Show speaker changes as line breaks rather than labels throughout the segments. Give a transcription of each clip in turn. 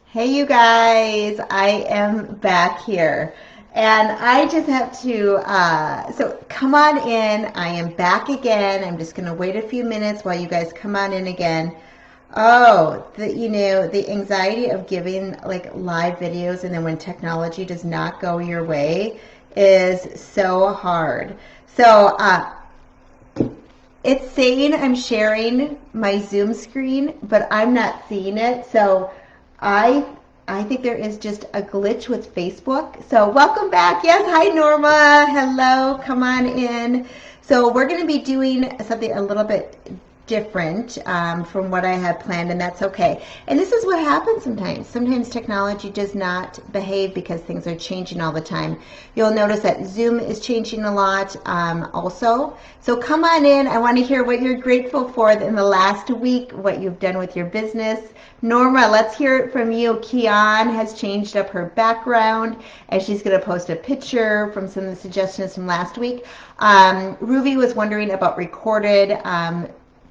Hey, you guys, I am back here. And I just have to, so come on in. I am back again. I'm just going to wait a few minutes while you guys come on in again. Oh, the anxiety of giving like live videos and then when technology does not go your way is so hard. So, it's saying I'm sharing my Zoom screen, but I'm not seeing it. So I I think there is just a glitch with Facebook. So welcome back. Yes, hi Norma. Hello. Come on in. So we're going to be doing something a little bit different from what I had planned, and that's okay. And this is what happens sometimes. Sometimes technology does not behave because things are changing all the time. You'll notice that Zoom is changing a lot also. So come on in. I want to hear what you're grateful for in the last week, what you've done with your business. Norma, let's hear it from you. Kian has changed up her background, and she's going to post a picture from some of the suggestions from last week. Ruby was wondering about recorded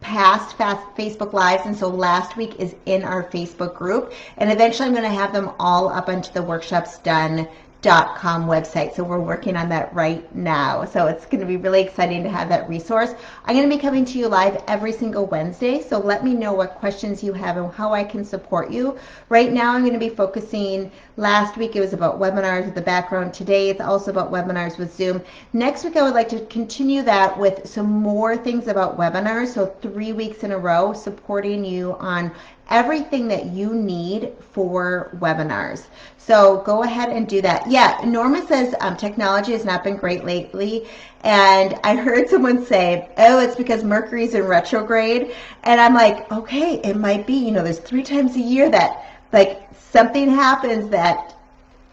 past Facebook Lives, and so last week is in our Facebook group, and eventually I'm going to have them all up onto the workshopsdone.com website. So we're working on that right now. So it's going to be really exciting to have that resource. I'm going to be coming to you live every single Wednesday. So let me know what questions you have and how I can support you. Right now I'm going to be focusing, last week it was about webinars with the background. Today it's also about webinars with Zoom. Next week I would like to continue that with some more things about webinars. So 3 weeks in a row supporting you on everything that you need for webinars. So go ahead and do that. Yeah, Norma says technology has not been great lately. And I heard someone say, oh, it's because Mercury's in retrograde. And I'm like, okay, it might be. You know, there's 3 times a year that like something happens that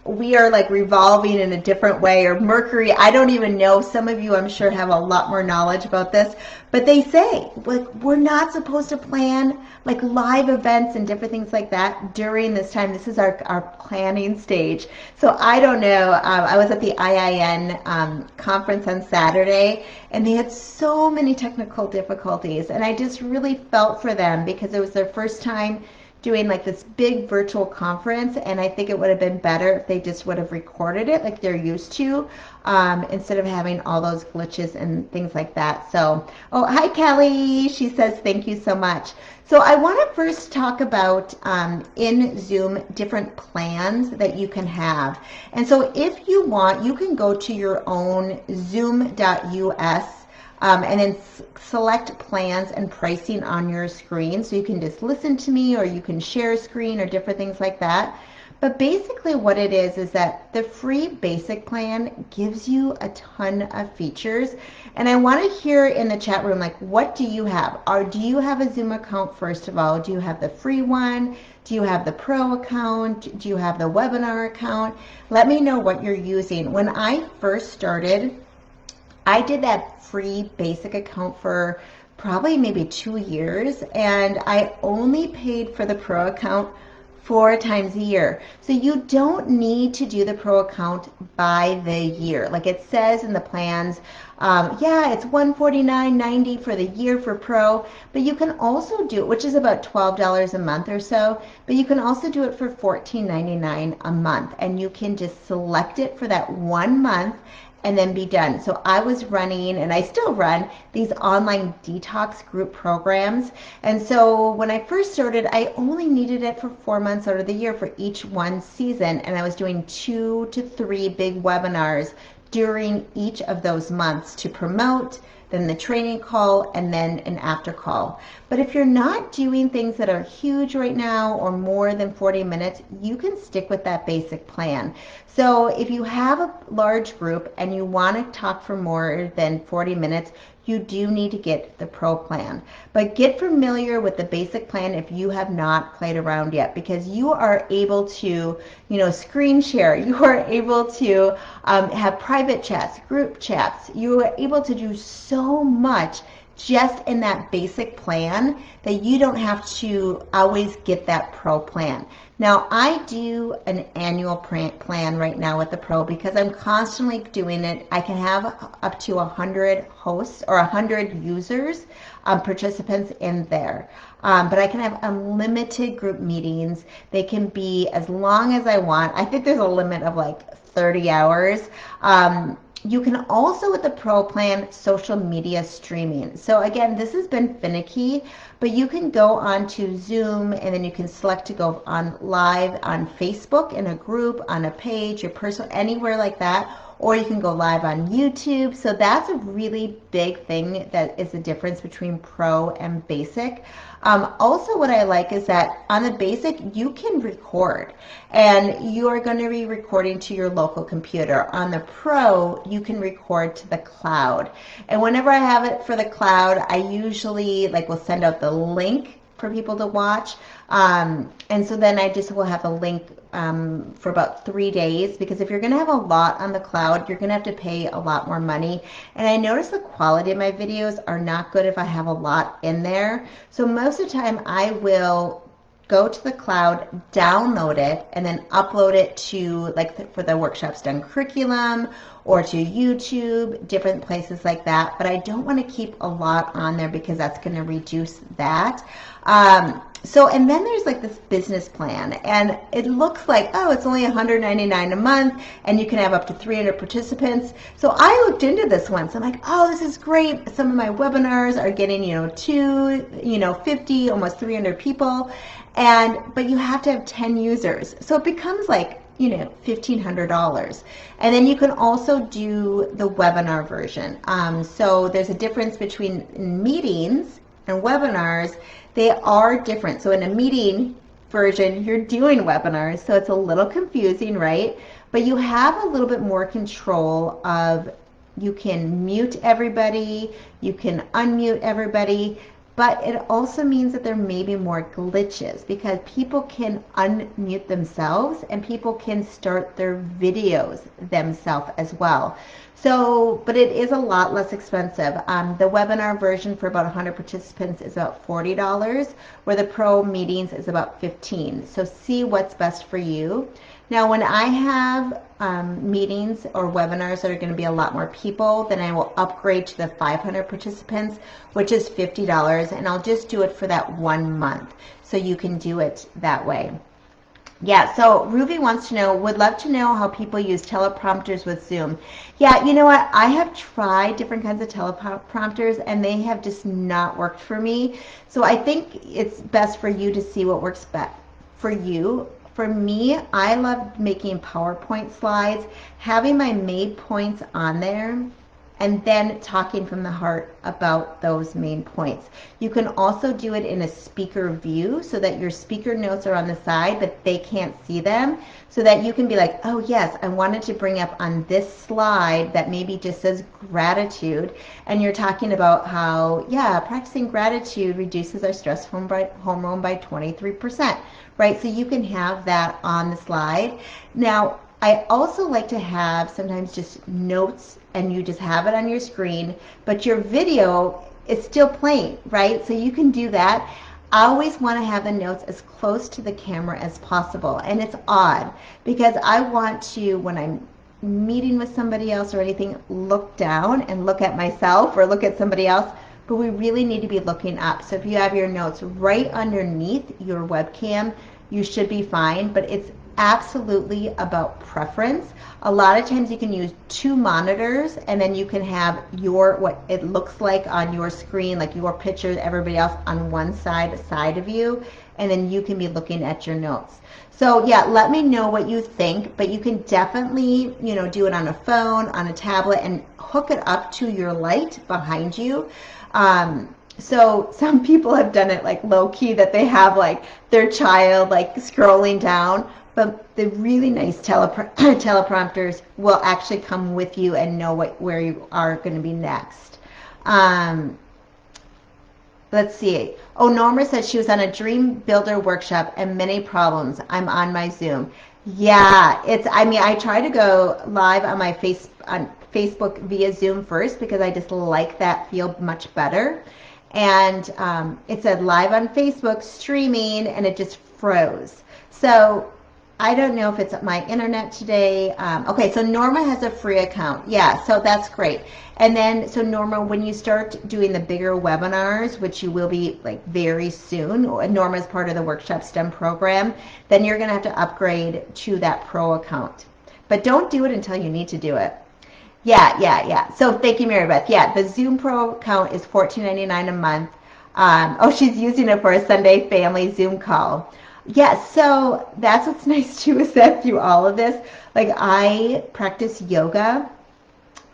we are like revolving in a different way, or Mercury, I don't even know. Some of you I'm sure have a lot more knowledge about this, but they say like we're not supposed to plan like live events and different things like that during this time. This is our planning stage. So I don't know. I was at the IIN conference on Saturday, and they had so many technical difficulties, and I just really felt for them because it was their first time doing like this big virtual conference, and I think it would have been better if they just would have recorded it like they're used to, instead of having all those glitches and things like that. So, oh, hi Kelly, she says thank you so much. So I want to first talk about in Zoom different plans that you can have. And so if you want, you can go to your own zoom.us and then select plans and pricing on your screen. So you can just listen to me, or you can share a screen, or different things like that. But basically what it is that the free basic plan gives you a ton of features. And I want to hear in the chat room, like, what do you have? Or do you have a Zoom account, first of all? Do you have the free one? Do you have the pro account? Do you have the webinar account? Let me know what you're using. When I first started, I did that free basic account for probably maybe 2 years, and I only paid for the pro account 4 times a year. So you don't need to do the pro account by the year. Like it says in the plans, yeah, it's $149.90 for the year for pro, but you can also do it, which is about $12 a month or so, but you can also do it for $14.99 a month, and you can just select it for that 1 month and then be done. So I was running, and I still run, these online detox group programs. And so when I first started, I only needed it for 4 months out of the year for each one season. And I was doing 2 to 3 big webinars during each of those months to promote, then the training call, and then an after call. But if you're not doing things that are huge right now or more than 40 minutes, you can stick with that basic plan. So if you have a large group and you want to talk for more than 40 minutes, you do need to get the pro plan. But get familiar with the basic plan if you have not played around yet, because you are able to, screen share. You are able to have private chats, group chats. You are able to do so much just in that basic plan that you don't have to always get that pro plan. Now, I do an annual plan right now with the pro because I'm constantly doing it. I can have up to 100 hosts or 100 users, participants in there. But I can have unlimited group meetings. They can be as long as I want. I think there's a limit of like 30 hours. You can also, with the pro plan, social media streaming. So again, this has been finicky, but you can go onto Zoom and then you can select to go on live on Facebook in a group, on a page, your personal, anywhere like that, or you can go live on YouTube. So that's a really big thing that is the difference between pro and basic. Also, what I like is that on the basic, you can record, and you are going to be recording to your local computer. On the pro, you can record to the cloud. And whenever I have it for the cloud, I usually will send out the link for people to watch. And so then I just will have a link for about 3 days, because if you're going to have a lot on the cloud, you're going to have to pay a lot more money. And I notice the quality of my videos are not good if I have a lot in there. So most of the time I will go to the cloud, download it, and then upload it to, for the Workshops Done curriculum, or to YouTube, different places like that. But I don't want to keep a lot on there because that's going to reduce that. And then there's this business plan, and it looks like, oh, it's only $199 a month, and you can have up to 300 participants. So I looked into this once. I'm like, oh, this is great. Some of my webinars are getting, 50, almost 300 people, but you have to have 10 users. So it becomes $1,500. And then you can also do the webinar version. So there's a difference between meetings and webinars. They are different. So in a meeting version, you're doing webinars, so it's a little confusing, right? But you have a little bit more control of, you can mute everybody, you can unmute everybody, but it also means that there may be more glitches because people can unmute themselves and people can start their videos themselves as well. So, but it is a lot less expensive. The webinar version for about 100 participants is about $40, where the pro meetings is about $15. So see what's best for you. Now, when I have meetings or webinars that are going to be a lot more people, then I will upgrade to the 500 participants, which is $50, and I'll just do it for that 1 month. So you can do it that way. Yeah, so Ruby wants to know, would love to know how people use teleprompters with Zoom. Yeah, you know what? I have tried different kinds of teleprompters and they have just not worked for me. So I think it's best for you to see what works best for you. For me, I love making PowerPoint slides, having my main points on there, and then talking from the heart about those main points. You can also do it in a speaker view so that your speaker notes are on the side, but they can't see them, so that you can be like, oh yes, I wanted to bring up on this slide that maybe just says gratitude, and you're talking about how, yeah, practicing gratitude reduces our stress hormone by 23%, right? So you can have that on the slide. Now, I also like to have sometimes just notes, and you just have it on your screen, but your video is still playing, right? So you can do that. I always want to have the notes as close to the camera as possible, and it's odd because I want to, when I'm meeting with somebody else or anything, look down and look at myself or look at somebody else, but we really need to be looking up. So if you have your notes right underneath your webcam, you should be fine, but it's absolutely about preference. A lot of times you can use 2 monitors, and then you can have your, what it looks like on your screen, like your picture, everybody else on one side of you, and then you can be looking at your notes. So yeah, let me know what you think, but you can definitely, do it on a phone, on a tablet, and hook it up to your light behind you. So some people have done it low key, that they have their child scrolling down, but the really nice teleprompters will actually come with you and know where you are going to be next. Let's see. Oh, Norma said she was on a Dream Builder workshop and many problems. I'm on my Zoom. Yeah, I try to go live on my on Facebook via Zoom first because I just like that feel much better. And it said live on Facebook streaming, and it just froze. So I don't know if it's my internet today. Okay, so Norma has a free account. Yeah, so that's great. And then, so Norma, when you start doing the bigger webinars, which you will be like very soon, Norma's part of the Workshop STEM program, then you're gonna have to upgrade to that pro account. But don't do it until you need to do it. Yeah. So thank you, Mary Beth. Yeah, the Zoom Pro account is $14.99 a month. Oh, she's using it for a Sunday family Zoom call. Yes, so that's what's nice too, is that through all of this, like I practice yoga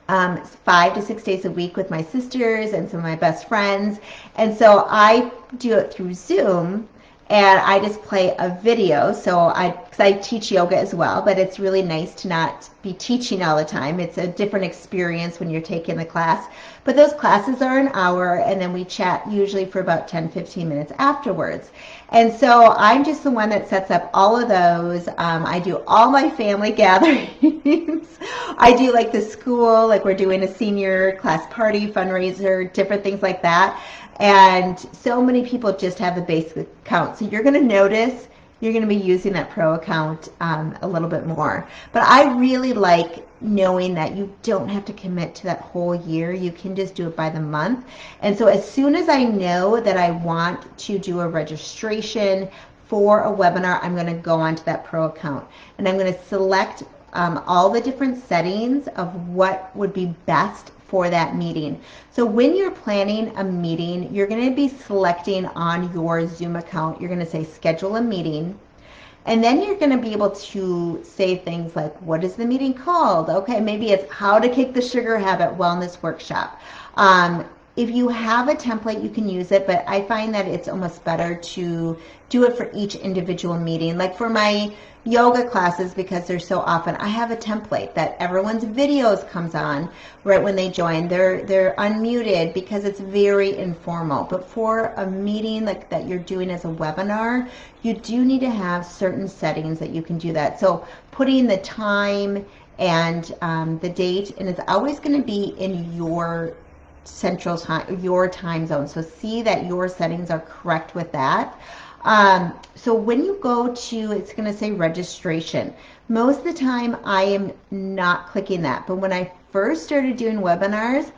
5 to 6 days a week with my sisters and some of my best friends. And so I do it through Zoom, and I just play a video. So because I teach yoga as well, but it's really nice to not be teaching all the time. It's a different experience when you're taking the class. But those classes are an hour, and then we chat usually for about 10-15 minutes afterwards. And so I'm just the one that sets up all of those. I do all my family gatherings. I do like the school, like we're doing a senior class party, fundraiser, different things like that. And so many people just have the basic account. So you're going to notice you're going to be using that pro account a little bit more. But I really like knowing that you don't have to commit to that whole year. You can just do it by the month. And so as soon as I know that I want to do a registration for a webinar, I'm going to go onto that pro account. And I'm going to select all the different settings of what would be best for that meeting. So when you're planning a meeting, you're going to be selecting on your Zoom account, you're going to say schedule a meeting, and then you're going to be able to say things like, what is the meeting called? Okay, maybe it's how to kick the sugar habit wellness workshop. If you have a template, you can use it, but I find that it's almost better to do it for each individual meeting. Like for my yoga classes, because they're so often, I have a template that everyone's videos comes on right when they join. They're unmuted because it's very informal. But for a meeting like that you're doing as a webinar, you do need to have certain settings that you can do that. So putting the time and the date, and it's always going to be in your central time, your time zone. So see that your settings are correct with that. So when you go to, it's going to say registration. Most of the time I am not clicking that, but when I first started doing webinars,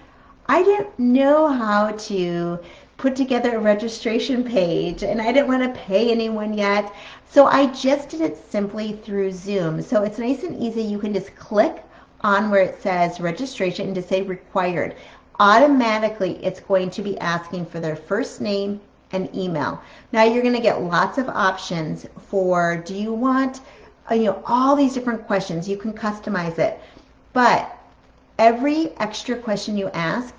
I didn't know how to put together a registration page, and I didn't want to pay anyone yet. So I just did it simply through Zoom. So it's nice and easy. You can just click on where it says registration and just say required. Automatically it's going to be asking for their first name and email. Now you're going to get lots of options for, do you want, all these different questions. You can customize it, but every extra question you ask,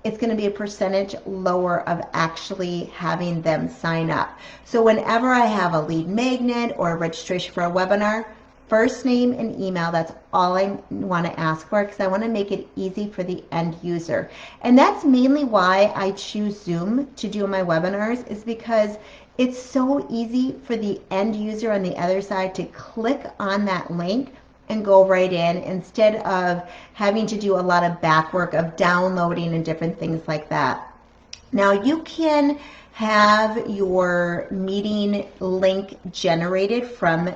it's going to be a percentage lower of actually having them sign up. So whenever I have a lead magnet or a registration for a webinar, first name and email, that's all I want to ask for, because I want to make it easy for the end user. And that's mainly why I choose Zoom to do my webinars, is because it's so easy for the end user on the other side to click on that link and go right in, instead of having to do a lot of back work of downloading and different things like that. Now you can have your meeting link generated from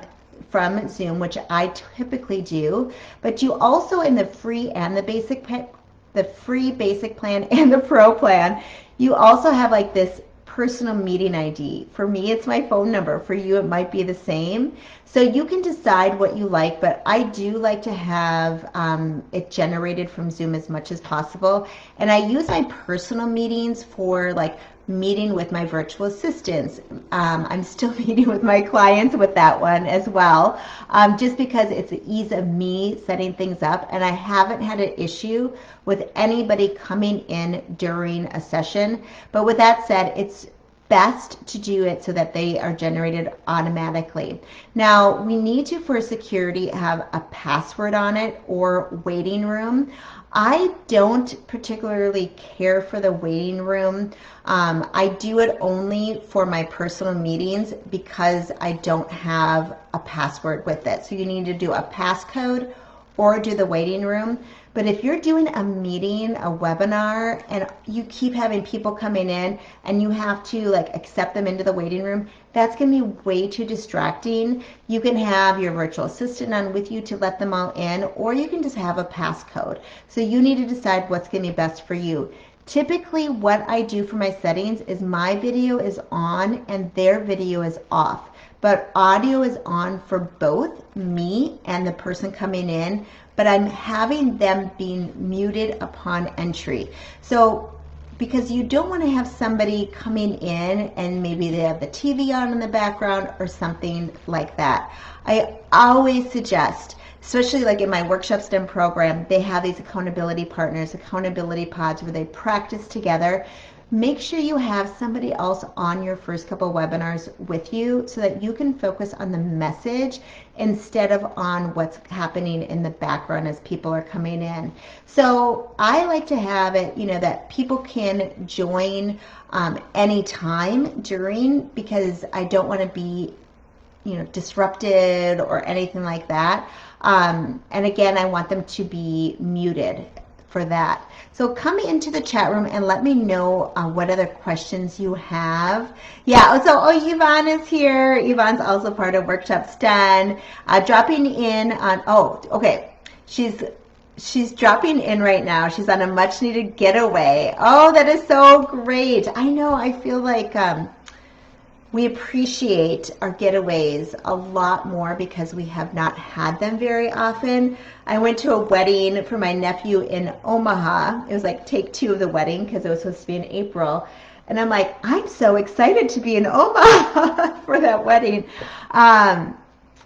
Zoom, which I typically do, but you also, in the free and the basic plan and the pro plan, you also have like this personal meeting ID. For me, it's my phone number. For you, it might be the same. So you can decide what you like, but I do like to have it generated from Zoom as much as possible. And I use my personal meetings for like meeting with my virtual assistants. I'm still meeting with my clients with that one as well, just because it's the ease of me setting things up, and I haven't had an issue with anybody coming in during a session. But with that said, it's best to do it so that they are generated automatically. Now we need to, for security, have a password on it or waiting room. I don't particularly care for the waiting room. I do it only for my personal meetings because I don't have a password with it. So you need to do a passcode or do the waiting room. But if you're doing a meeting, a webinar, and you keep having people coming in and you have to like accept them into the waiting room, that's going to be way too distracting. You can have your virtual assistant on with you to let them all in, or you can just have a passcode. So you need to decide what's going to be best for you. Typically what I do for my settings is my video is on and their video is off, but audio is on for both me and the person coming in, but I'm having them being muted upon entry. So because you don't want to have somebody coming in and maybe they have the TV on in the background or something like that. I always suggest, especially like in my Workshop STEM program, they have these accountability partners, accountability pods where they practice together. Make sure you have somebody else on your first couple webinars with you so that you can focus on the message instead of on what's happening in the background as people are coming in. So I like to have it, you know, that people can join anytime during, because I don't want to be, you know, disrupted or anything like that. And again, I want them to be muted for that. So come into the chat room and let me know what other questions you have. Yeah, so Yvonne is here. Yvonne's also part of Workshop STEM. Dropping in on, okay. She's dropping in right now. She's on a much needed getaway. Oh, that is so great. I know, I feel like we appreciate our getaways a lot more because we have not had them very often. I went to a wedding for my nephew in Omaha. It was like take 2 of the wedding because it was supposed to be in April. And I'm like, I'm so excited to be in Omaha for that wedding.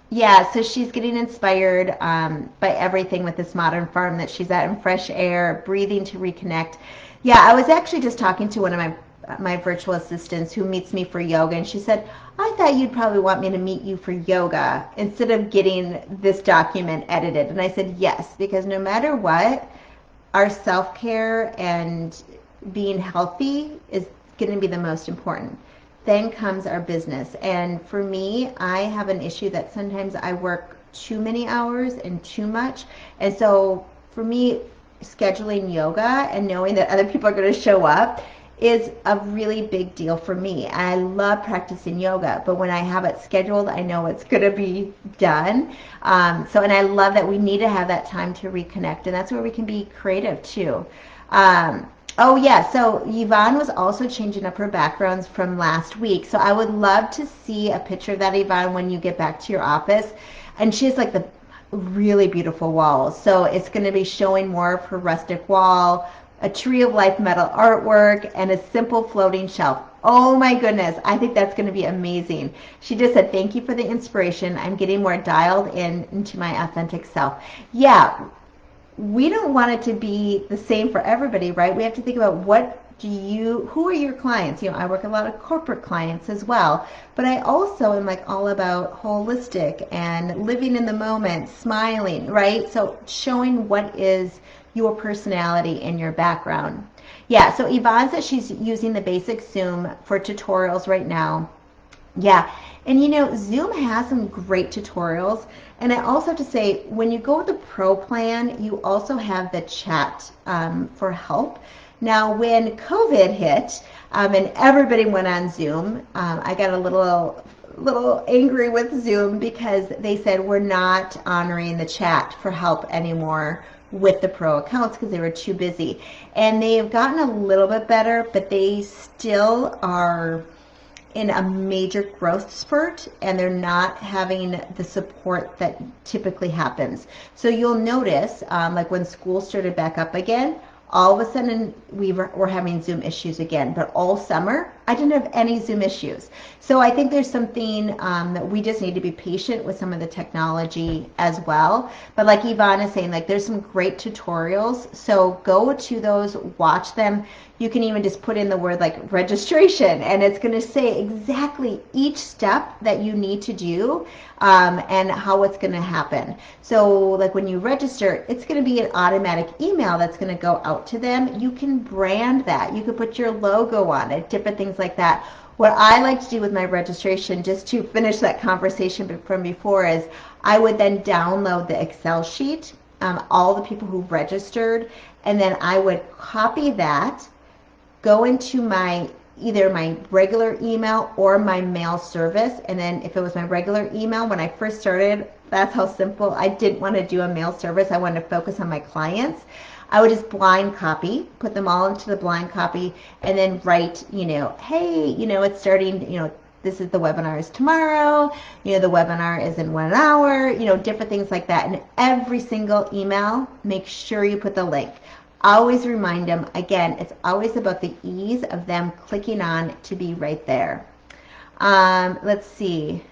Yeah, so she's getting inspired by everything with this modern farm that she's at in fresh air, breathing to reconnect. Yeah, I was actually just talking to one of my virtual assistants who meets me for yoga, and she said, I thought you'd probably want me to meet you for yoga instead of getting this document edited. And I said, yes, because no matter what, our self-care and being healthy is going to be the most important. Then comes our business. And for me, I have an issue that sometimes I work too many hours and too much. And so for me, scheduling yoga and knowing that other people are going to show up is a really big deal for me. I love practicing yoga, but when I have it scheduled, I know it's going to be done. And I love that we need to have that time to reconnect, and that's where we can be creative too. Oh yeah, so Yvonne was also changing up her backgrounds from last week. So I would love to see a picture of that, Yvonne, when you get back to your office. And she has like the really beautiful walls. So it's going to be showing more of her rustic wall, a tree of life metal artwork, and a simple floating shelf. Oh my goodness, I think that's going to be amazing. She just said, thank you for the inspiration. I'm getting more dialed into my authentic self. Yeah, we don't want it to be the same for everybody, right? We have to think about who are your clients? You know, I work a lot of corporate clients as well, but I also am like all about holistic and living in the moment, smiling, right? So showing what is your personality and your background. Yeah, so Yvonne says she's using the basic Zoom for tutorials right now. Yeah, and you know, Zoom has some great tutorials. And I also have to say, when you go with the Pro plan, you also have the chat for help. Now, when COVID hit and everybody went on Zoom, I got a little angry with Zoom because they said we're not honoring the chat for help anymore with the Pro accounts because they were too busy. And they have gotten a little bit better, but they still are in a major growth spurt, and they're not having the support that typically happens. So you'll notice, like when school started back up again, all of a sudden we're having Zoom issues again. But all summer, I didn't have any Zoom issues. So I think there's something that we just need to be patient with some of the technology as well. But like Yvonne is saying, like there's some great tutorials. So go to those, watch them. You can even just put in the word like registration, and it's going to say exactly each step that you need to do and how it's going to happen. So like when you register, it's going to be an automatic email that's going to go out to them. You can brand that. You can put your logo on it, different things like that. What I like to do with my registration, just to finish that conversation from before, is I would then download the Excel sheet all the people who registered, and then I would copy that, go into either my regular email or my mail service. And then if it was my regular email, when I first started, that's how simple. I didn't want to do a mail service. I wanted to focus on my clients. I would just blind copy, put them all into the blind copy, and then write, hey, it's starting, this is the webinar is tomorrow, the webinar is in 1 hour, different things like that. And every single email, make sure you put the link. Always remind them, again, it's always about the ease of them clicking on to be right there. Let's see.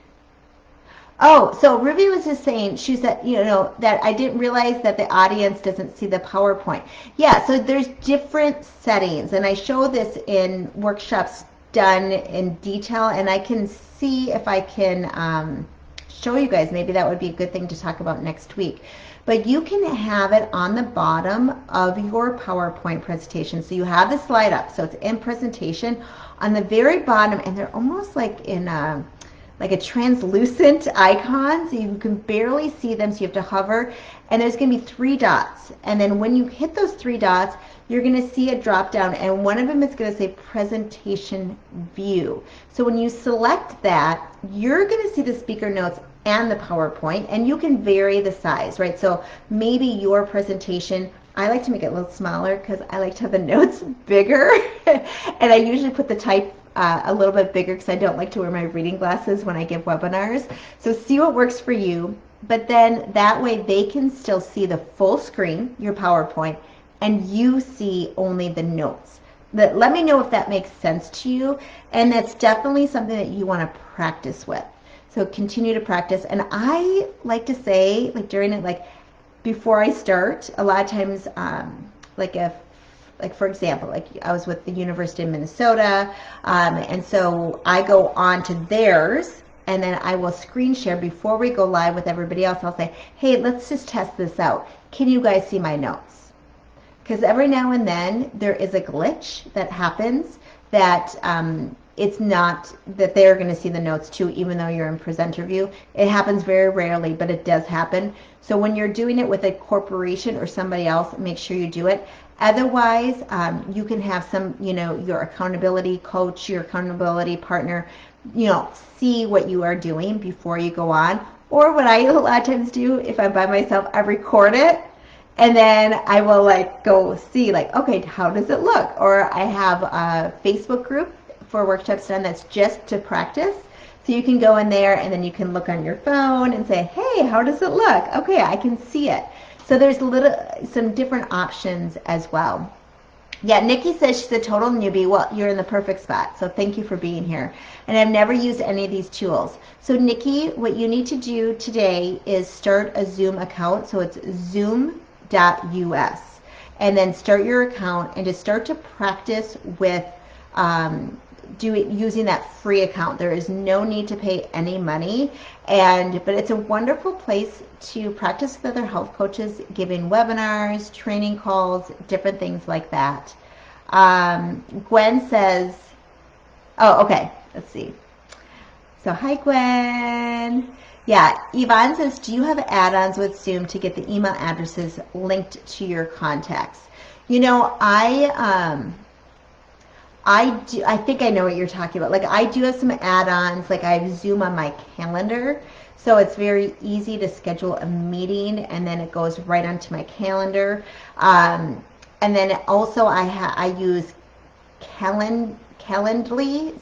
Oh, so Ruby was just saying, she said, that I didn't realize that the audience doesn't see the PowerPoint. Yeah, so there's different settings, and I show this in workshops done in detail, and I can see if I can show you guys. Maybe that would be a good thing to talk about next week. But you can have it on the bottom of your PowerPoint presentation. So you have the slide up, so it's in presentation on the very bottom, and they're almost like in like a translucent icon, so you can barely see them, so you have to hover, and there's going to be 3 dots. And then when you hit those 3 dots, you're going to see a drop down, and one of them is going to say presentation view. So when you select that, you're going to see the speaker notes and the PowerPoint, and you can vary the size, right? So maybe your presentation, I like to make it a little smaller because I like to have the notes bigger, and I usually put the type a little bit bigger because I don't like to wear my reading glasses when I give webinars. So see what works for you, but then that way they can still see the full screen, your PowerPoint, and you see only the notes. Let me know if that makes sense to you, and that's definitely something that you want to practice with. So continue to practice, and I like to say, like during it, like before I start, a lot of times, like for example, like I was with the University of Minnesota, and so I go on to theirs, and then I will screen share before we go live with everybody else. I'll say, hey, let's just test this out. Can you guys see my notes? Because every now and then there is a glitch that happens that it's not that they're going to see the notes too, even though you're in presenter view. It happens very rarely, but it does happen. So when you're doing it with a corporation or somebody else, make sure you do it. Otherwise, you can have some, your accountability coach, your accountability partner, see what you are doing before you go on. Or what I a lot of times do, if I'm by myself, I record it, and then I will go see okay, how does it look? Or I have a Facebook group for workshops done that's just to practice. So you can go in there, and then you can look on your phone and say, hey, how does it look? Okay, I can see it. So there's some different options as well. Yeah, Nikki says she's a total newbie. Well, you're in the perfect spot, so thank you for being here. And I've never used any of these tools. So Nikki, what you need to do today is start a Zoom account. So it's zoom.us. And then start your account and just start to practice with using that free account. There is no need to pay any money, but it's a wonderful place to practice with other health coaches, giving webinars, training calls, different things like that. Gwen says, oh, okay, let's see. So hi, Gwen. Yeah, Yvonne says, do you have add-ons with Zoom to get the email addresses linked to your contacts? I think I know what you're talking about. I do have some add-ons, I have Zoom on my calendar, so it's very easy to schedule a meeting, and then it goes right onto my calendar. And then also I use Calendly, Calendly.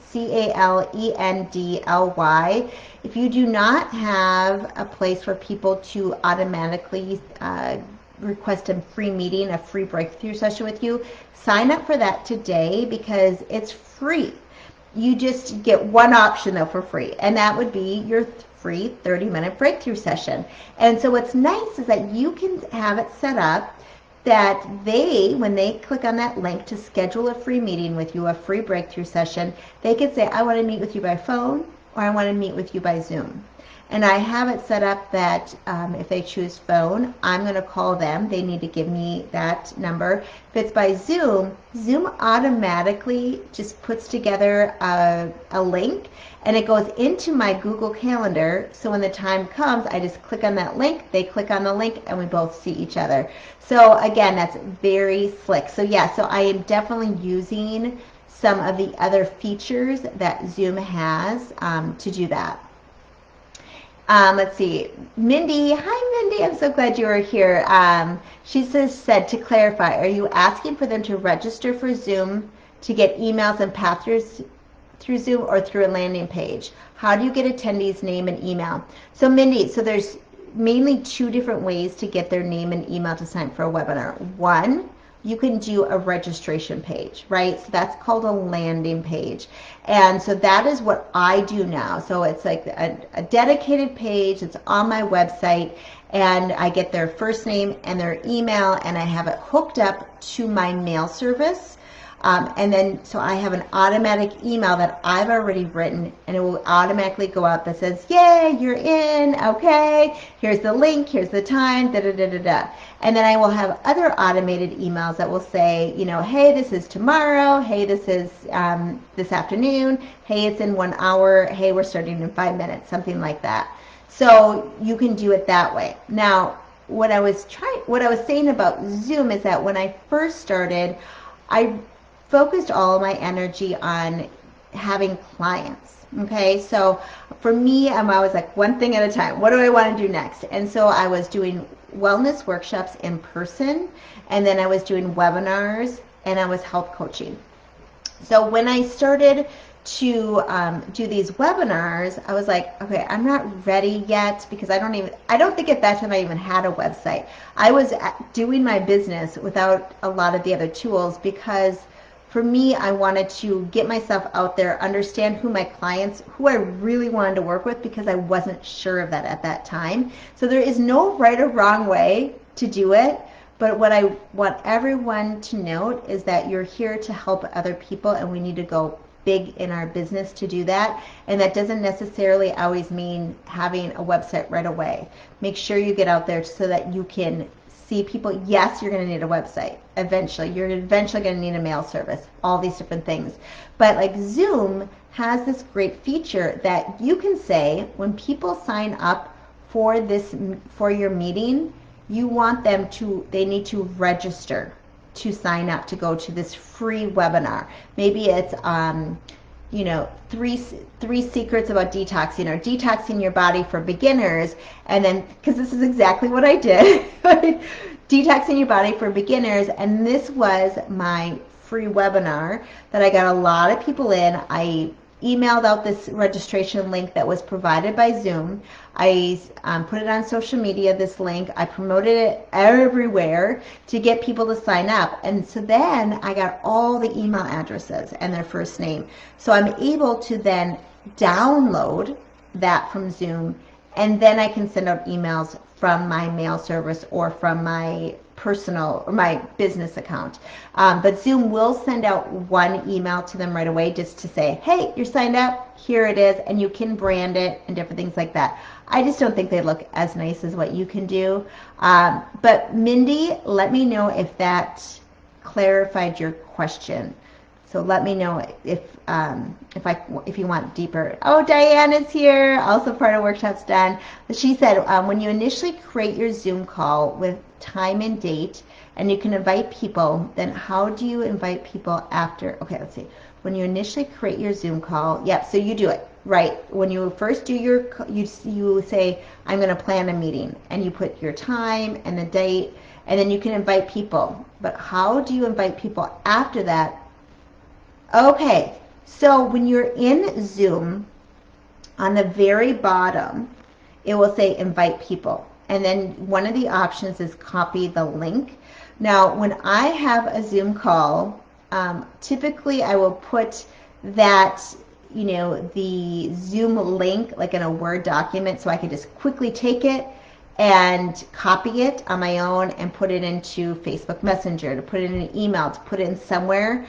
If you do not have a place for people to automatically request a free meeting, a free breakthrough session with you, sign up for that today because it's free. You just get one option though for free, and that would be your free 30-minute breakthrough session. And so what's nice is that you can have it set up that when they click on that link to schedule a free meeting with you, a free breakthrough session, they can say, I want to meet with you by phone, or I want to meet with you by Zoom. And I have it set up that if they choose phone, I'm going to call them. They need to give me that number. If it's by Zoom, Zoom automatically just puts together a link, and it goes into my Google Calendar. So when the time comes, I just click on that link, they click on the link, and we both see each other. So again, that's very slick. So yeah, so I am definitely using some of the other features that Zoom has to do that. Let's see, Mindy. Hi, Mindy. I'm so glad you are here. She said, to clarify, are you asking for them to register for Zoom to get emails and pass-throughs through Zoom or through a landing page? How do you get attendees' name and email? So Mindy, so there's mainly two different ways to get their name and email to sign up for a webinar. One, you can do a registration page, right? So that's called a landing page. And so that is what I do now. So it's like a dedicated page. It's on my website, and I get their first name and their email, and I have it hooked up to my mail service. And then, so I have an automatic email that I've already written, and it will automatically go out that says, yay, you're in, okay, here's the link, here's the time, da-da-da-da-da. And then I will have other automated emails that will say, you know, hey, this is tomorrow, hey, this is this afternoon, hey, it's in 1 hour, hey, we're starting in 5 minutes, something like that. So you can do it that way. Now, what I was saying about Zoom is that when I first started, I focused all of my energy on having clients. Okay, so for me, I was like, one thing at a time. What do I want to do next? And so I was doing wellness workshops in person, and then I was doing webinars, and I was health coaching. So when I started to do these webinars, I was like, okay, I'm not ready yet, because I don't think at that time I even had a website. I was doing my business without a lot of the other tools, because for me, I wanted to get myself out there, understand who my clients, who I really wanted to work with, because I wasn't sure of that at that time. So there is no right or wrong way to do it. But what I want everyone to note is that you're here to help other people, and we need to go big in our business to do that. And that doesn't necessarily always mean having a website right away. Make sure you get out there so that you can see people. Yes, you're going to need a website eventually. You're eventually going to need a mail service, all these different things. But like Zoom has this great feature that you can say, when people sign up for your meeting, you want them to, they need to register to sign up to go to this free webinar. Maybe it's you know, three secrets about detoxing, or detoxing your body for beginners. And then, because this is exactly what I did, right? Detoxing your body for beginners. And this was my free webinar that I got a lot of people in. I emailed out this registration link that was provided by Zoom. I put it on social media, this link. I promoted it everywhere to get people to sign up. And so then I got all the email addresses and their first name. So I'm able to then download that from Zoom, and then I can send out emails from my mail service or from my personal or my business account. But Zoom will send out one email to them right away, just to say, hey, you're signed up, here it is, and you can brand it and different things like that. I just don't think they look as nice as what you can do. But Mindy, let me know if that clarified your question. So let me know if you want deeper. Oh, Diane is here, also part of Workshops Done. She said, when you initially create your Zoom call with time and date, and you can invite people, then how do you invite people after? Okay, let's see. When you initially create your Zoom call, yep, so you do it, right? When you first do you say, I'm going to plan a meeting, and you put your time and the date, and then you can invite people. But how do you invite people after that? Okay, so when you're in Zoom, on the very bottom, it will say invite people. And then one of the options is copy the link. Now, when I have a Zoom call, typically I will put that, you know, the Zoom link like in a Word document, so I can just quickly take it, and copy it on my own and put it into Facebook Messenger, to put it in an email, to put it in somewhere,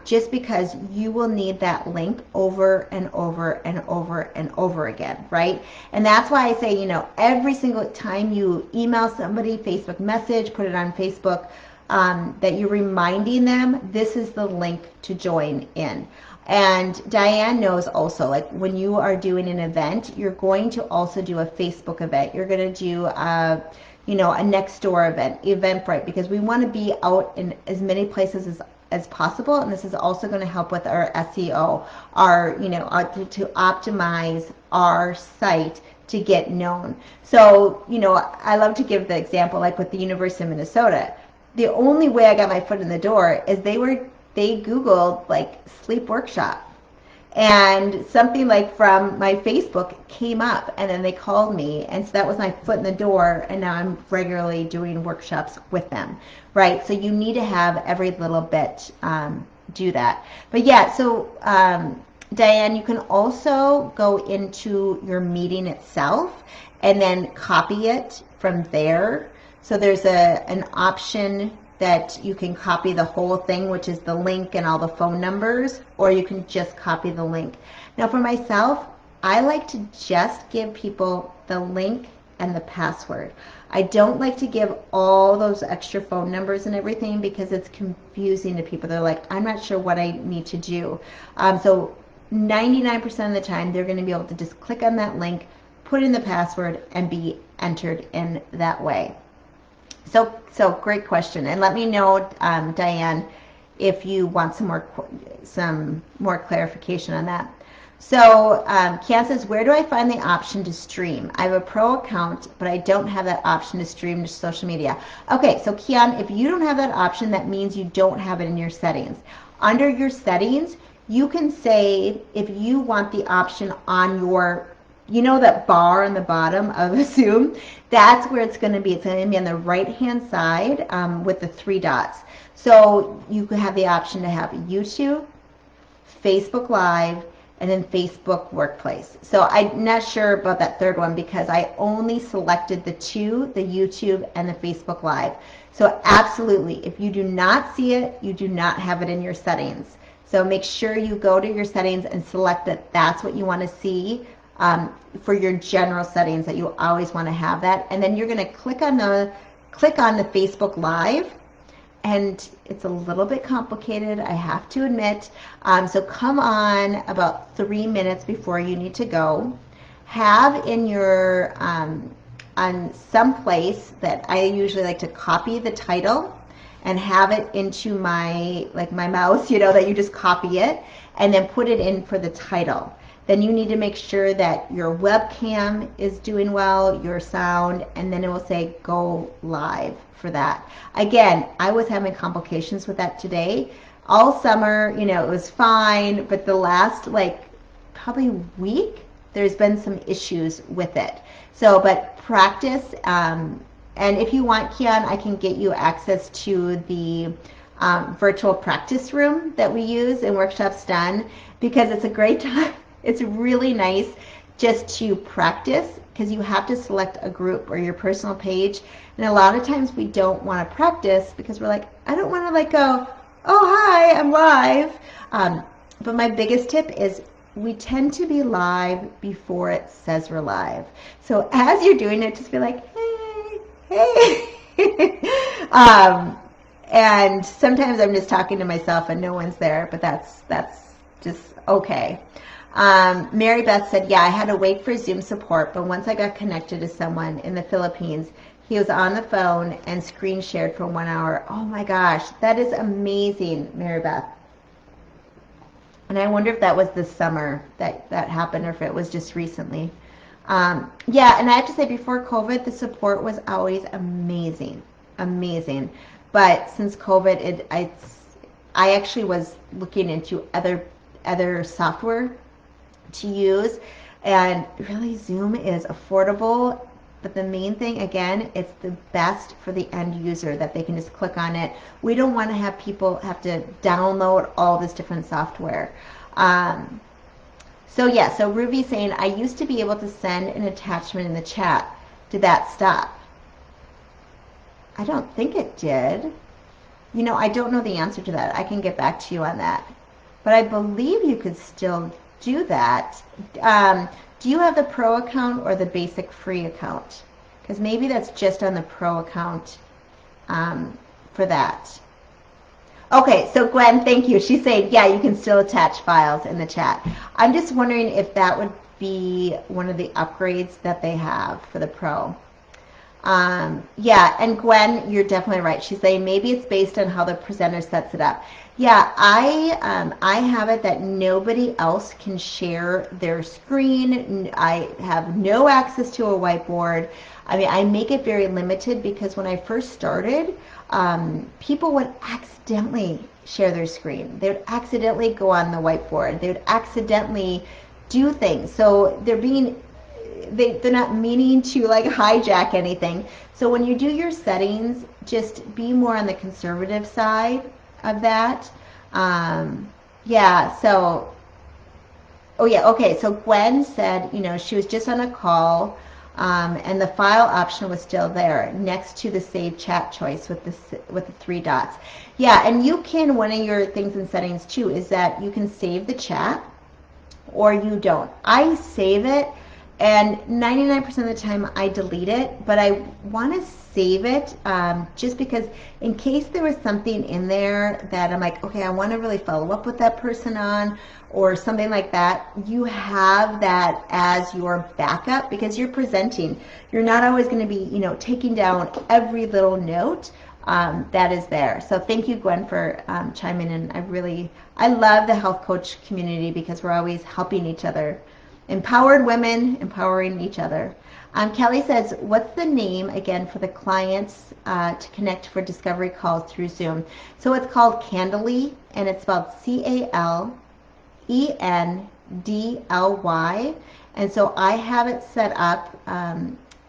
just because you will need that link over and over and over and over again, right? And that's why I say, you know, every single time you email somebody, Facebook message, put it on Facebook, that you're reminding them this is the link to join in. And Diane knows also, like when you are doing an event, you're going to also do a Facebook event. You're going to do a, you know, a next door event, Eventbrite, because we want to be out in as many places as possible. And this is also going to help with our SEO, our, you know, to optimize our site to get known. So, you know, I love to give the example, like with the University of Minnesota. The only way I got my foot in the door is they Googled like sleep workshop, and something like from my Facebook came up, and then they called me, and so that was my foot in the door, and now I'm regularly doing workshops with them, right? So you need to have every little bit do that. But yeah, so Diane, you can also go into your meeting itself and then copy it from there. So there's an option that you can copy the whole thing, which is the link and all the phone numbers, or you can just copy the link. Now for myself, I like to just give people the link and the password. I don't like to give all those extra phone numbers and everything because it's confusing to people. They're like, I'm not sure what I need to do. So 99% of the time, they're going to be able to just click on that link, put in the password, and be entered in that way. So great question, and let me know, Diane, if you want some more clarification on that. So Kian says, where do I find the option to stream? I have a pro account, but I don't have that option to stream to social media. Okay, so Kian, if you don't have that option, that means you don't have it in your settings. Under your settings, you can say if you want the option on your, you know, that bar on the bottom of Zoom, that's where it's going to be. It's going to be on the right-hand side with the 3 dots. So you could have the option to have YouTube, Facebook Live, and then Facebook Workplace. So I'm not sure about that third one because I only selected the 2, the YouTube and the Facebook Live. So absolutely, if you do not see it, you do not have it in your settings. So make sure you go to your settings and select that that's what you want to see. For your general settings, that you always want to have that, and then you're going to click on the Facebook Live, and it's a little bit complicated, I have to admit. So come on about 3 minutes before you need to go. Have in your on some place that I usually like to copy the title and have it into my mouse, you know, that you just copy it and then put it in for the title. Then you need to make sure that your webcam is doing well, your sound, and then it will say go live for that. Again, I was having complications with that today. All summer, you know, it was fine, but the last probably week, there's been some issues with it. So, but practice, and if you want, Kian, I can get you access to the virtual practice room that we use in Workshops Done, because it's a great time. It's really nice just to practice, because you have to select a group or your personal page, and a lot of times we don't want to practice because we're like, I don't want to go, oh hi, I'm live. But my biggest tip is we tend to be live before it says we're live. So as you're doing it, just be like, hey. And sometimes I'm just talking to myself and no one's there, but that's just okay. Mary Beth said, yeah, I had to wait for Zoom support, but once I got connected to someone in the Philippines, he was on the phone and screen shared for 1 hour. Oh my gosh, that is amazing, Mary Beth. And I wonder if that was this summer that happened, or if it was just recently. Yeah, and I have to say, before COVID, the support was always amazing. But since COVID, I actually was looking into other software to use, and really Zoom is affordable, but the main thing, again, it's the best for the end user, that they can just click on it. We don't want to have people have to download all this different software. So yeah, so Ruby's saying, I used to be able to send an attachment in the chat, Did that stop? I don't think it did. You know, I don't know the answer to that. I can get back to you on that. But I believe you could still do that. Do you have the pro account or the basic free account? Because maybe that's just on the pro account for that. Okay, so Gwen, thank you. She's saying, yeah, you can still attach files in the chat. I'm just wondering if that would be one of the upgrades that they have for the pro. Yeah, and Gwen, you're definitely right. She's saying maybe it's based on how the presenter sets it up. Yeah, I have it that nobody else can share their screen. I have no access to a whiteboard. I mean, I make it very limited because when I first started, people would accidentally share their screen. They would accidentally go on the whiteboard. They would accidentally do things. So they're not meaning to like hijack anything. So when you do your settings, just be more on the conservative side of that. Yeah, so, oh yeah, okay, so Gwen said, you know, she was just on a call, and the file option was still there next to the save chat choice with the 3 dots. Yeah, and you can, one of your things in settings too is that you can save the chat or you don't. I save it, and 99% of the time I delete it, but I want to save it just because in case there was something in there that I'm like, okay, I want to really follow up with that person on, or something like that, you have that as your backup because you're presenting. You're not always going to be, you know, taking down every little note that is there. So thank you, Gwen, for chiming in. I love the health coach community because we're always helping each other. Empowered women, empowering each other. Kelly says, what's the name again for the clients to connect for discovery calls through Zoom? So it's called Calendly, and it's spelled Calendly. And so I have it set up,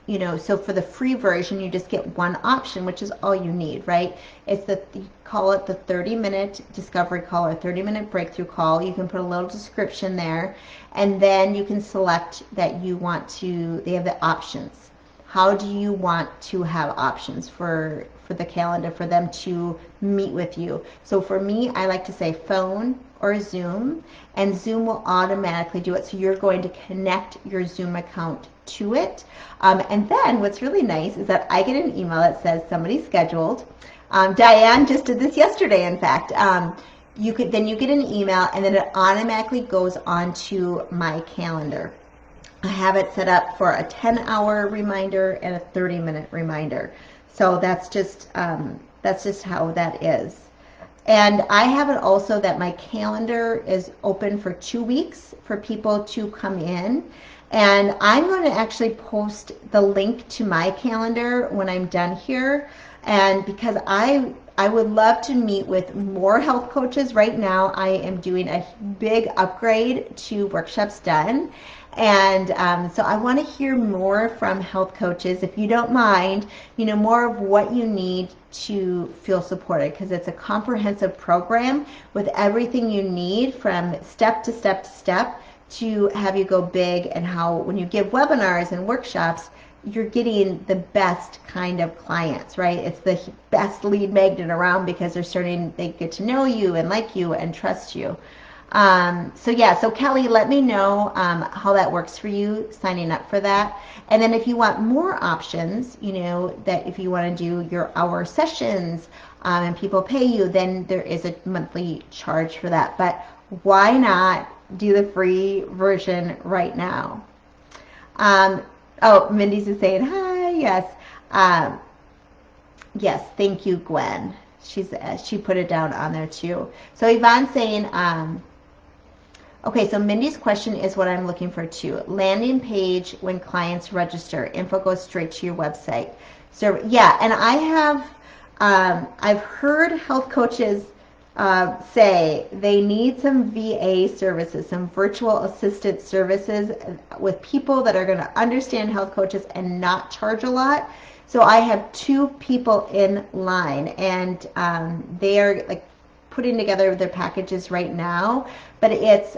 you know, so for the free version, you just get one option, which is all you need, right? It's you call it the 30-minute discovery call or 30-minute breakthrough call. You can put a little description there, and then you can select that you want to, they have the options. How do you want to have options for the calendar for them to meet with you? So for me, I like to say phone or Zoom, and Zoom will automatically do it. So you're going to connect your Zoom account to it. And then what's really nice is that I get an email that says somebody scheduled. Diane just did this yesterday, in fact. You get an email, and then it automatically goes onto my calendar. I have it set up for a 10-hour reminder and a 30-minute reminder. So that's just how that is. And I have it also that my calendar is open for 2 weeks for people to come in. And I'm going to actually post the link to my calendar when I'm done here. And because I would love to meet with more health coaches. Right now I am doing a big upgrade to Workshops Done. And so I want to hear more from health coaches, if you don't mind, you know, more of what you need to feel supported, because it's a comprehensive program with everything you need from step to step to step to have you go big, and how when you give webinars and workshops, you're getting the best kind of clients, right? It's the best lead magnet around because they get to know you and like you and trust you. So yeah, so Kelly, let me know how that works for you, signing up for that. And then if you want more options, you know, that if you want to do your hour sessions and people pay you, then there is a monthly charge for that. But why not do the free version right now? Oh, Mindy's is saying hi. Yes. Yes, thank you, Gwen. She put it down on there too. So Yvonne's saying, okay, so Mindy's question is what I'm looking for too. Landing page when clients register, info goes straight to your website. So yeah, and I have, I've heard health coaches say they need some VA services, some virtual assistant services with people that are going to understand health coaches and not charge a lot. So I have 2 people in line, and they are like putting together their packages right now. But it's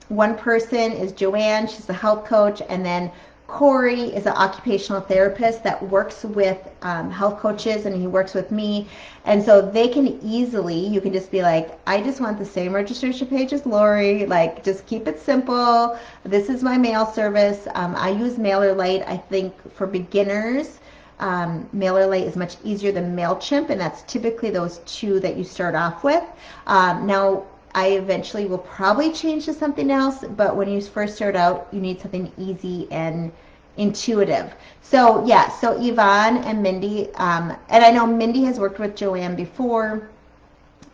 one person is Joanne, she's a health coach, and then Corey is an occupational therapist that works with health coaches, and he works with me. And so they can easily, you can just be like, I just want the same registration page as Lori. Like, just keep it simple. This is my mail service. I use MailerLite, I think, for beginners. MailerLite is much easier than MailChimp, and that's typically those two that you start off with. Now, I eventually will probably change to something else, but when you first start out, you need something easy and intuitive. So yeah, so Yvonne and Mindy, and I know Mindy has worked with Joanne before,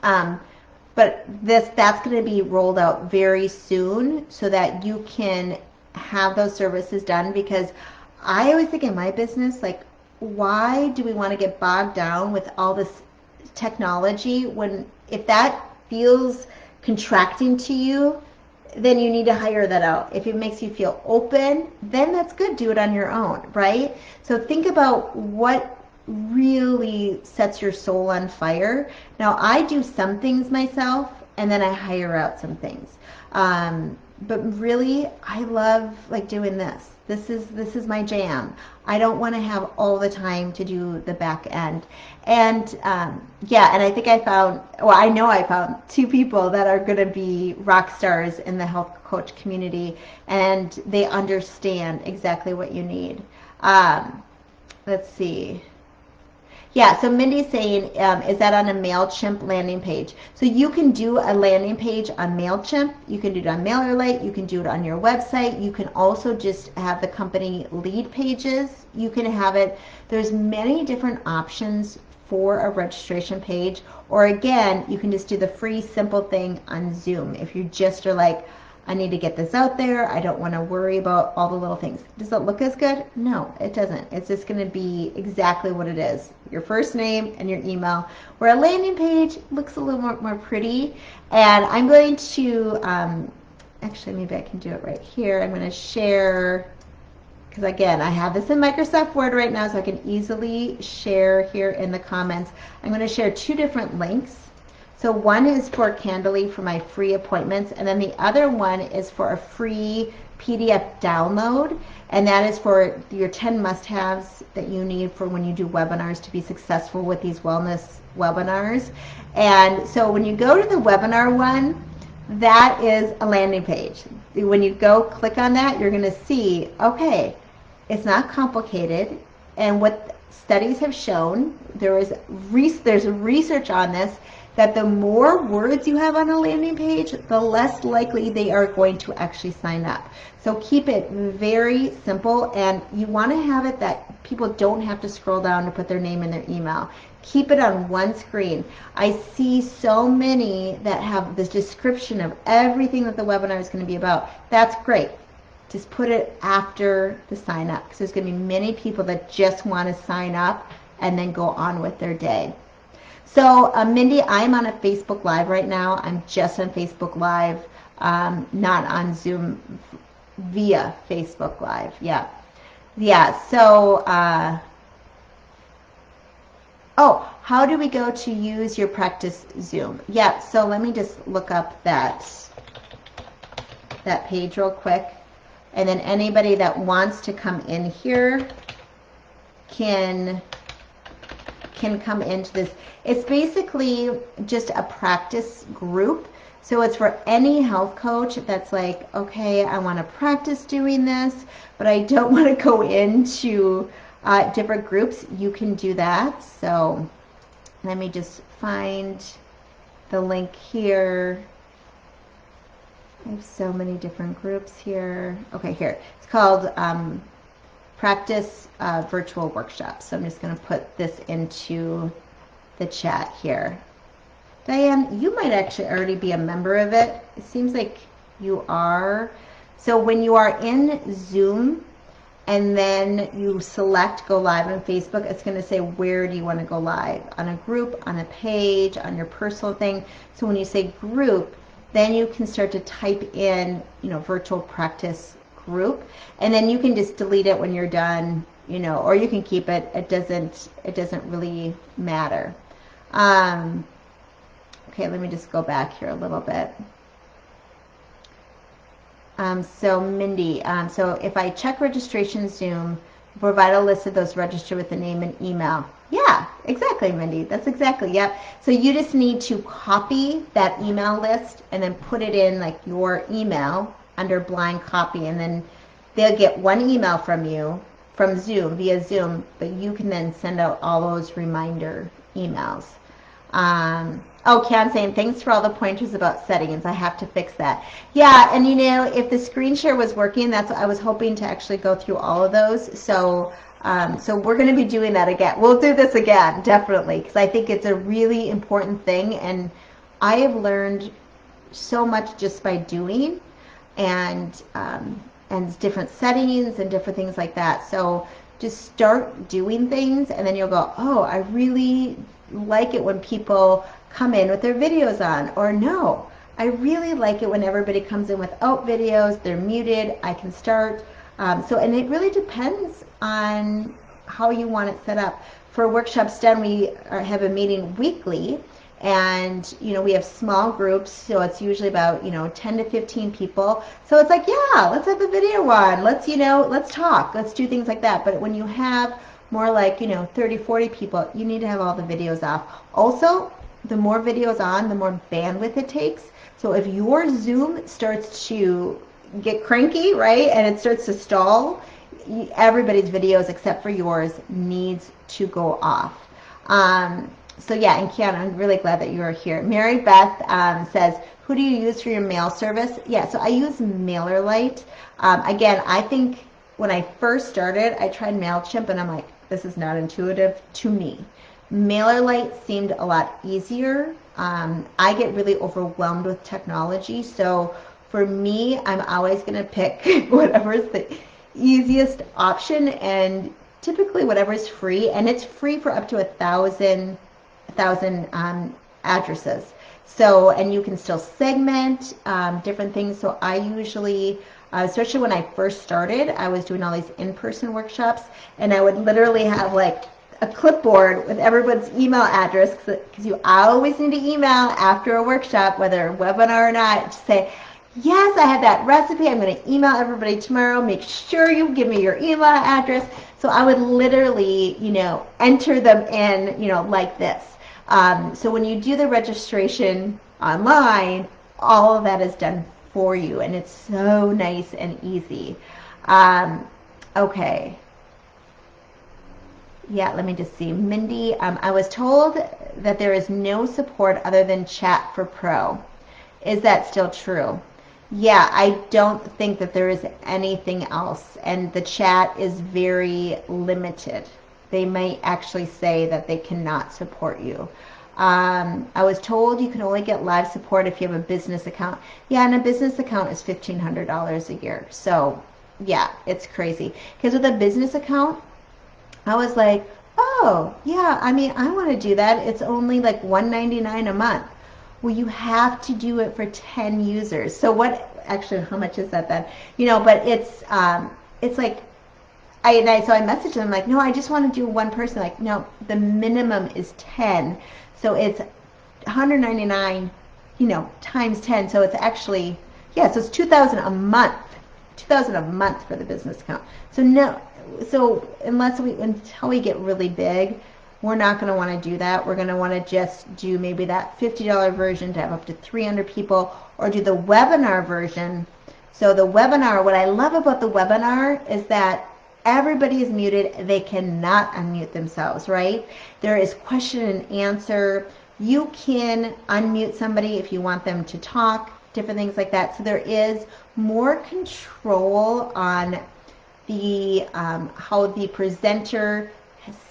but that's going to be rolled out very soon so that you can have those services done, because I always think in my business, like, why do we want to get bogged down with all this technology when if that feels contracting to you, then you need to hire that out. If it makes you feel open, then that's good. Do it on your own, right? So think about what really sets your soul on fire. Now, I do some things myself, and then I hire out some things. But really, I love like doing this. This is my jam. I don't want to have all the time to do the back end. And yeah, and I think I know I found two people that are going to be rock stars in the health coach community, and they understand exactly what you need. Let's see. Yeah, so Mindy's saying, is that on a MailChimp landing page? So you can do a landing page on MailChimp. You can do it on MailerLite. You can do it on your website. You can also just have the company lead pages. You can have it. There's many different options for a registration page. Or again, you can just do the free simple thing on Zoom. If you just are like, I need to get this out there. I don't want to worry about all the little things. Does it look as good? No, it doesn't. It's just going to be exactly what it is. Your first name and your email. Where a landing page looks a little more pretty. And I'm going to, actually maybe I can do it right here. I'm going to share, because again, I have this in Microsoft Word right now, so I can easily share here in the comments. I'm going to share two different links. So one is for Candly for my free appointments, and then the other one is for a free PDF download, and that is for your 10 must-haves that you need for when you do webinars to be successful with these wellness webinars. And so when you go to the webinar one, that is a landing page. When you go click on that, you're going to see, okay, it's not complicated, and what studies have shown, there's research on this, that the more words you have on a landing page, the less likely they are going to actually sign up. So keep it very simple, and you want to have it that people don't have to scroll down to put their name and their email. Keep it on one screen. I see so many that have this description of everything that the webinar is going to be about. That's great. Just put it after the sign up, because there's going to be many people that just want to sign up and then go on with their day. So Mindy, I'm on a Facebook Live right now. I'm just on Facebook Live, not on Zoom, via Facebook Live. Yeah. So, oh, how do we go to use your practice Zoom? Yeah, so let me just look up that page real quick. And then anybody that wants to come in here can come into this. It's basically just a practice group. So it's for any health coach that's like, okay, I want to practice doing this, but I don't want to go into different groups. You can do that. So let me just find the link here. I have so many different groups here. Okay, here. It's called Practice Virtual Workshops. So I'm just going to put this into the chat here. Diane, you might actually already be a member of it. It seems like you are. So when you are in Zoom and then you select go live on Facebook, it's going to say where do you want to go live? On a group, on a page, on your personal thing. So when you say group, then you can start to type in, virtual practice group, and then you can just delete it when you're done, or you can keep it. It doesn't really matter. Okay, let me just go back here a little bit. So Mindy, so if I check registration Zoom, provide a list of those registered with the name and email. Yeah, exactly, Mindy. That's exactly, yep. So you just need to copy that email list and then put it in like your email under blind copy, and then they'll get one email from you from Zoom, via Zoom, but you can then send out all those reminder emails. Oh, Cam saying, thanks for all the pointers about settings. I have to fix that. Yeah, and you know, if the screen share was working, that's I was hoping to actually go through all of those. So, so we're going to be doing that again. We'll do this again, definitely, because I think it's a really important thing, and I have learned so much just by doing, and different settings and different things like that. So just start doing things, and then you'll go, oh, I really like it when people come in with their videos on, or no, I really like it when everybody comes in without videos, they're muted, I can start. And it really depends on how you want it set up. For Workshops Done, we have a meeting weekly, and you know, we have small groups, so it's usually about 10 to 15 people. So it's like, yeah, let's have the video on, let's let's talk, let's do things like that. But when you have more like 30, 40 people, you need to have all the videos off. Also, the more videos on, the more bandwidth it takes. So if your Zoom starts to get cranky, right, and it starts to stall, everybody's videos except for yours needs to go off. So yeah, and Kiana, I'm really glad that you are here. Mary Beth says, who do you use for your mail service? Yeah, so I use MailerLite. Again, I think when I first started, I tried MailChimp, and I'm like, this is not intuitive to me. MailerLite seemed a lot easier. I get really overwhelmed with technology, so for me, I'm always going to pick whatever is the easiest option, and typically whatever is free, and it's free for up to 1,000 addresses. So, and you can still segment different things. So I usually, especially when I first started, I was doing all these in-person workshops, and I would literally have like a clipboard with everyone's email address, because you always need to email after a workshop, whether a webinar or not, to say, yes, I have that recipe, I'm going to email everybody tomorrow, make sure you give me your email address. So I would literally, enter them in, like this. So when you do the registration online, all of that is done for you, and it's so nice and easy. Okay. Yeah, let me just see. Mindy, I was told that there is no support other than Chat for Pro. Is that still true? Yeah, I don't think that there is anything else, and the chat is very limited. They might actually say that they cannot support you. I was told you can only get live support if you have a business account. Yeah, and a business account is $1,500 a year. So yeah, it's crazy. Because with a business account, I was like, oh, yeah, I mean, I want to do that. It's only like $199 a month. Well, you have to do it for 10 users. So what, actually, how much is that then? But it's like, so I messaged them like, no, I just want to do one person. Like, no, the minimum is 10. So it's $199, times 10. So it's actually, yeah, so it's $2,000 a month. $2,000 a month for the business account. So no, so until we get really big, we're not going to want to do that. We're going to want to just do maybe that $50 version to have up to 300 people, or do the webinar version. So the webinar, what I love about the webinar is that everybody is muted. They cannot unmute themselves, right? There is question and answer. You can unmute somebody if you want them to talk, different things like that. So there is more control on the how the presenter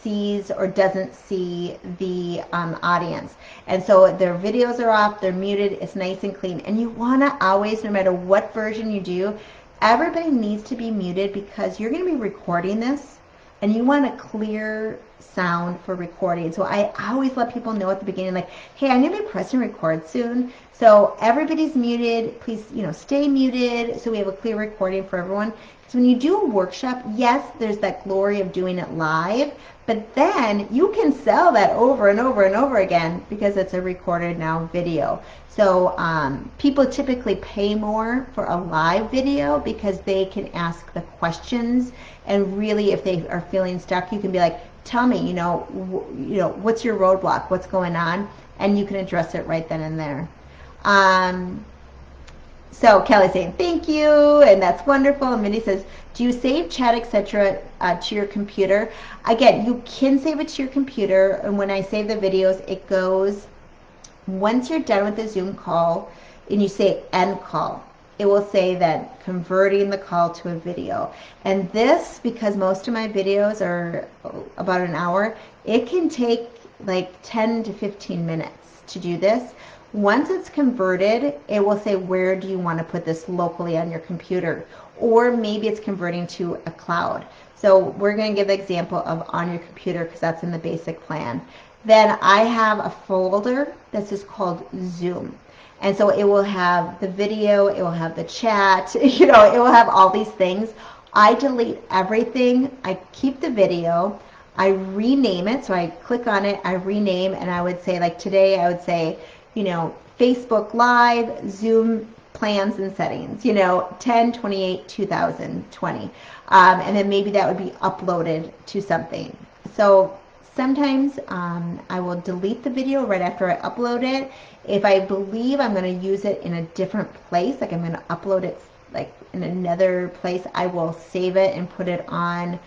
sees or doesn't see the audience. And so their videos are off, they're muted, it's nice and clean. And you want to always, no matter what version you do, everybody needs to be muted, because you're going to be recording this and you want a clear sound for recording. So I always let people know at the beginning, like, hey, I'm going to be pressing record soon. So everybody's muted. Please, stay muted so we have a clear recording for everyone. So when you do a workshop, yes, there's that glory of doing it live, But then you can sell that over and over and over again because it's a recorded now video. So people typically pay more for a live video because they can ask the questions, and really if they are feeling stuck, you can be like, tell me, what's your roadblock, what's going on, and you can address it right then and there. So Kelly's saying thank you, and that's wonderful. And Mindy says, do you save chat, etc. To your computer? Again, you can save it to your computer, and when I save the videos, it goes, once you're done with the Zoom call and you say end call, it will say that converting the call to a video. And this, because most of my videos are about an hour, it can take like 10 to 15 minutes to do this. Once it's converted, it will say, where do you want to put this locally on your computer? Or maybe it's converting to a cloud. So we're going to give the example of on your computer because that's in the basic plan. Then I have a folder that's just called Zoom. And so it will have the video, it will have the chat, it will have all these things. I delete everything. I keep the video. I rename it. So I click on it, I rename, and I would say, like today, I would say, Facebook Live, Zoom plans and settings, 10/28/2020. And then maybe that would be uploaded to something. So sometimes I will delete the video right after I upload it. If I believe I'm going to use it in a different place, like I'm going to upload it like in another place, I will save it and put it on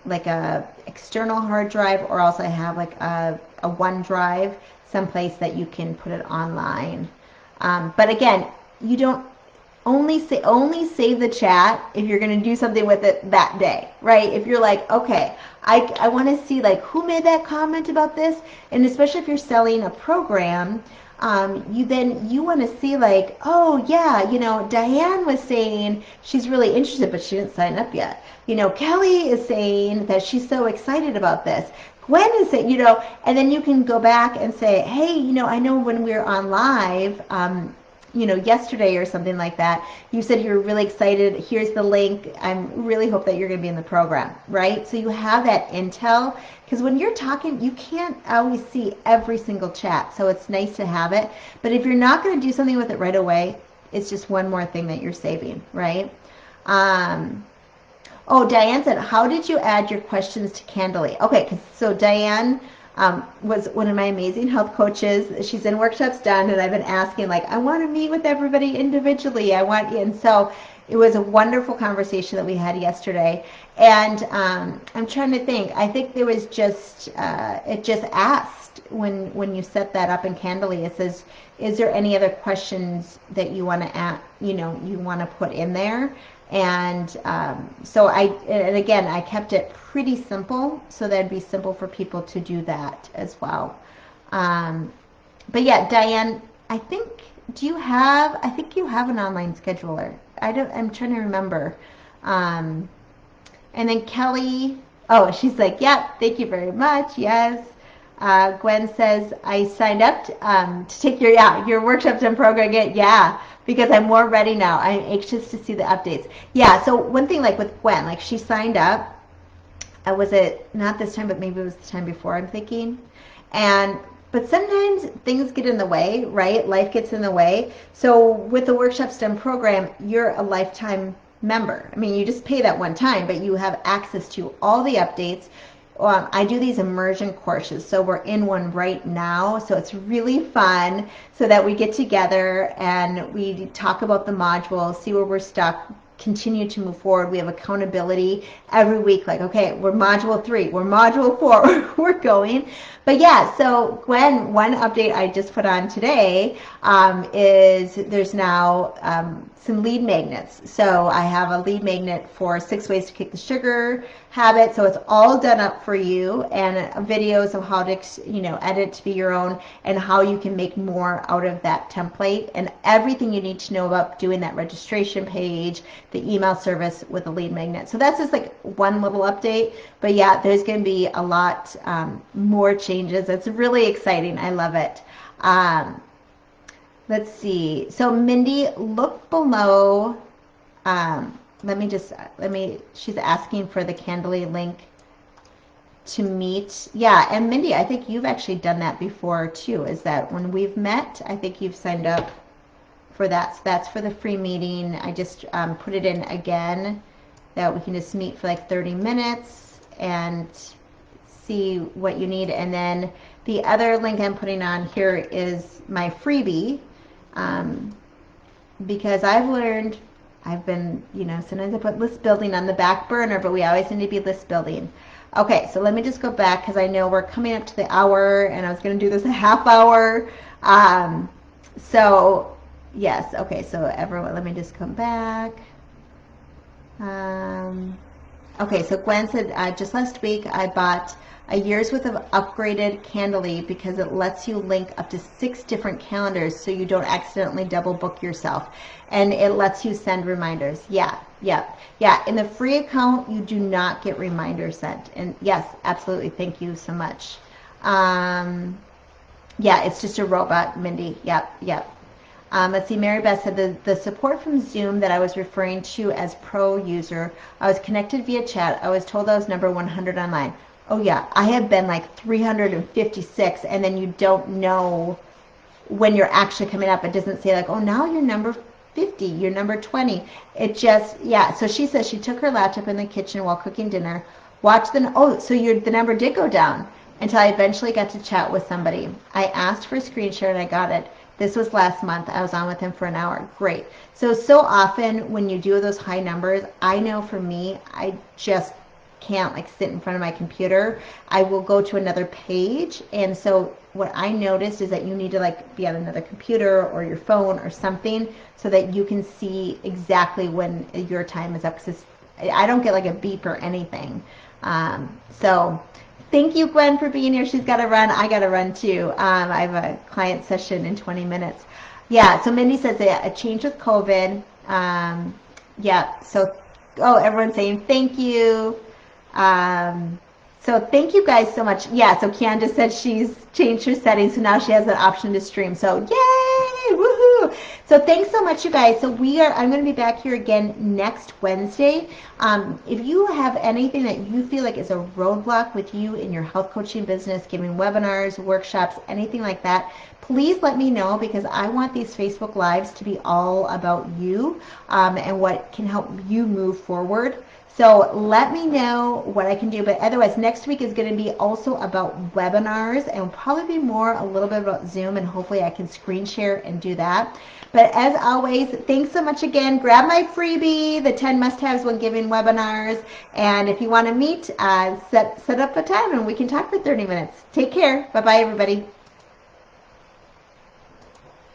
like a external hard drive, or else I have like a OneDrive, someplace that you can put it online. But again, you don't only save the chat if you're going to do something with it that day, right? If you're like, okay, I want to see like who made that comment about this, and especially if you're selling a program, you want to see like, oh yeah, Diane was saying she's really interested, but she didn't sign up yet. Kelly is saying that she's so excited about this. Gwen is saying, and then you can go back and say, hey, I know when we were on live, yesterday or something like that, you said you were really excited. Here's the link. I really hope that you're going to be in the program, right? So you have that intel, because when you're talking, you can't always see every single chat. So it's nice to have it. But if you're not going to do something with it right away, it's just one more thing that you're saving, right? Oh, Diane said, how did you add your questions to Candly? Okay, so Diane was one of my amazing health coaches. She's in Workshops Done, and I've been asking, like, I want to meet with everybody individually. And so it was a wonderful conversation that we had yesterday. And I'm trying to think. I think there was just, it just asked when you set that up in Candly, it says, is there any other questions that you want to add, you want to put in there? And so and again, I kept it pretty simple so that'd be simple for people to do that as well. But yeah, Diane, I think you have an online scheduler. I'm trying to remember. And then Kelly, oh, she's like, yep, thank you very much. Yes. Gwen says, I signed up to take your Workshops Done program again. Yeah, because I'm more ready now. I'm anxious to see the updates. Yeah, so one thing, like with Gwen, like she signed up. Was it not this time, but maybe it was the time before, I'm thinking. But sometimes things get in the way, right? Life gets in the way. So with the Workshops Done program, you're a lifetime member. I mean, you just pay that one time, but you have access to all the updates. I do these immersion courses, so we're in one right now, so it's really fun, so that we get together and we talk about the modules, see where we're stuck, continue to move forward. We have accountability every week, like, okay, we're module 3, we're module 4, we're going. But yeah, so Gwen, one update I just put on today is there's now some lead magnets. So I have a lead magnet for 6 ways to kick the sugar habit. So it's all done up for you, and videos of how to, edit to be your own, and how you can make more out of that template, and everything you need to know about doing that registration page, the email service with a lead magnet. So that's just like one little update. But yeah, there's going to be a lot more changes. It's really exciting. I love it. Let's see. So Mindy, look below. She's asking for the Candly link. to meet. Yeah, and Mindy, I think you've actually done that before too, is that when we've met, I think you've signed up for that. So that's for the free meeting. I just put it in again that we can just meet for like 30 minutes and see what you need. And then the other link I'm putting on here is my freebie, because I've learned, I've been, sometimes I put list building on the back burner, but we always need to be list building. Okay, so let me just go back because I know we're coming up to the hour and I was going to do this a half hour. So, yes, okay, so everyone, let me just come back. Okay, so Gwen said, just last week I bought a year's worth of upgraded Candly because it lets you link up to 6 different calendars so you don't accidentally double book yourself. And it lets you send reminders. Yeah. In the free account, you do not get reminders sent. And yes, absolutely. Thank you so much. Yeah, it's just a robot, Mindy. Yep. Let's see, Mary Beth said the support from Zoom that I was referring to as pro user, I was connected via chat. I was told I was number 100 online. Oh yeah, I have been like 356, and then you don't know when you're actually coming up. It doesn't say like, oh, now you're number 50, you're number 20. It just, yeah. So she says she took her laptop in the kitchen while cooking dinner, watched so the number did go down until I eventually got to chat with somebody. I asked for a screen share and I got it. This was last month. I was on with him for an hour. Great. So often when you do those high numbers, I know for me, I just can't like sit in front of my computer. I will go to another page. And so what I noticed is that you need to like be on another computer or your phone or something so that you can see exactly when your time is up. Because I don't get like a beep or anything. So thank you, Gwen, for being here. She's got to run. I got to run too. I have a client session in 20 minutes. Yeah, so Mindy says a change with COVID. Yeah, so, everyone's saying thank you. So thank you guys so much. Yeah, so Kian just said she's changed her settings, so now she has an option to stream. So yay, woohoo! So thanks so much, you guys. So I'm going to be back here again next Wednesday. If you have anything that you feel like is a roadblock with you in your health coaching business, giving webinars, workshops, anything like that, please let me know, because I want these Facebook Lives to be all about you and what can help you move forward. So let me know what I can do. But otherwise, next week is going to be also about webinars, and probably be a little bit about Zoom, and hopefully I can screen share and do that. But as always, thanks so much again. Grab my freebie, the 10 must-haves when giving webinars. And if you want to meet, set up a time and we can talk for 30 minutes. Take care. Bye-bye, everybody.